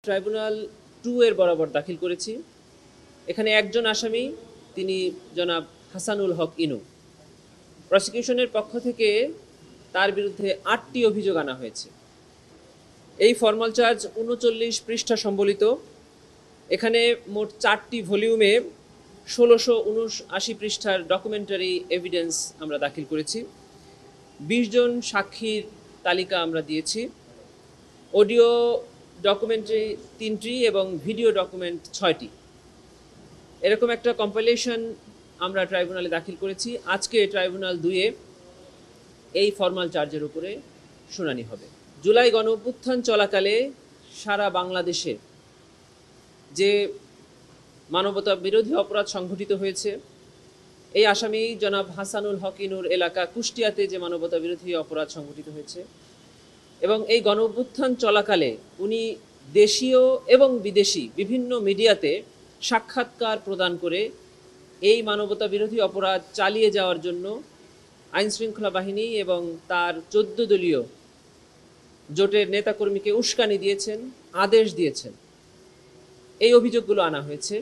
Tribunal 2 এর বরাবর দাখিল করেছি। এখানে একজন আসামি, তিনি জনাব হাসানুল হক ইনু। প্রসিকিউশনের পক্ষ থেকে তার বিরুদ্ধে 8টি অভিযোগ আনা হয়েছে। এই ফর্মাল চার্জ 39 পৃষ্ঠা সম্বলিত। এখানে মোট 4টি ভলিউমে 1679 পৃষ্ঠার ডকুমেন্টারি এভিডেন্স আমরা দাখিল করেছি। 20 জন সাক্ষীর তালিকা আমরা দিয়েছি। অডিও ডকুমেন্টারি 3টি এবং ভিডিও ডকুমেন্ট 6টি। এরকম একটা কম্পাইলেশন আমরা ট্রাইব্যুনালে দাখিল করেছি। আজকে ট্রাইব্যুনাল 2-এ এই ফর্মাল চার্জের উপরে শুনানি হবে। জুলাই গণ অভ্যুত্থান চলাকালে সারা বাংলাদেশে যে মানবতা বিরোধী অপরাধ সংঘটিত হয়েছে, এই আসামি জনাব হাসানুল হক ইনুর এলাকা কুষ্টিয়াতে যে মানবতা বিরোধী অপরাধ সংঘটিত হয়েছে, এবং এই গণ অভ্যুত্থান চলাকালে উনি দেশীয় এবং বিদেশি বিভিন্ন মিডিয়াতে সাক্ষাৎকার প্রদান করে এই মানবতা বিরোধী অপরাধ চালিয়ে যাওয়ার জন্য আইনশৃঙ্খলা বাহিনী এবং তার 14 দলীয় জোটের নেতাকর্মীকে উস্কানি দিয়েছেন, আদেশ দিয়েছেন। এই অভিযোগগুলো আনা হয়েছে।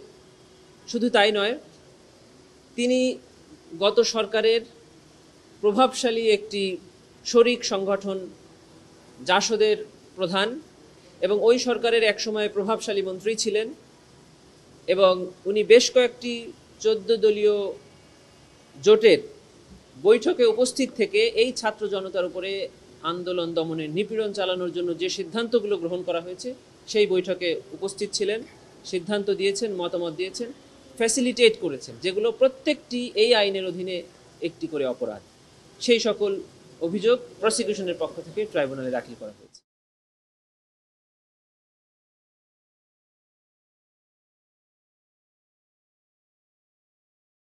শুধু তাই নয়, তিনি গত সরকারের প্রভাবশালী একটি শরিক সংগঠন জাসদের প্রধান এবং ওই সরকারের একসময় প্রভাবশালী মন্ত্রী ছিলেন, এবং উনি বেশ কয়েকটি 14 দলীয় জোটের বৈঠকে উপস্থিত থেকে এই ছাত্র জনতার উপরে আন্দোলন দমনের নিপীড়ন চালানোর জন্য যে সিদ্ধান্তগুলো গ্রহণ করা হয়েছে সেই বৈঠকে উপস্থিত ছিলেন, সিদ্ধান্ত দিয়েছেন, মতামত দিয়েছেন, ফ্যাসিলিটেট করেছেন, যেগুলো প্রত্যেকটি এই আইনের অধীনে একটি করে অপরাধ। সেই সকল অভিযোগ প্রসিকিউশনের পক্ষ থেকে ট্রাইব্যুনালে দাখিল করা হয়েছে।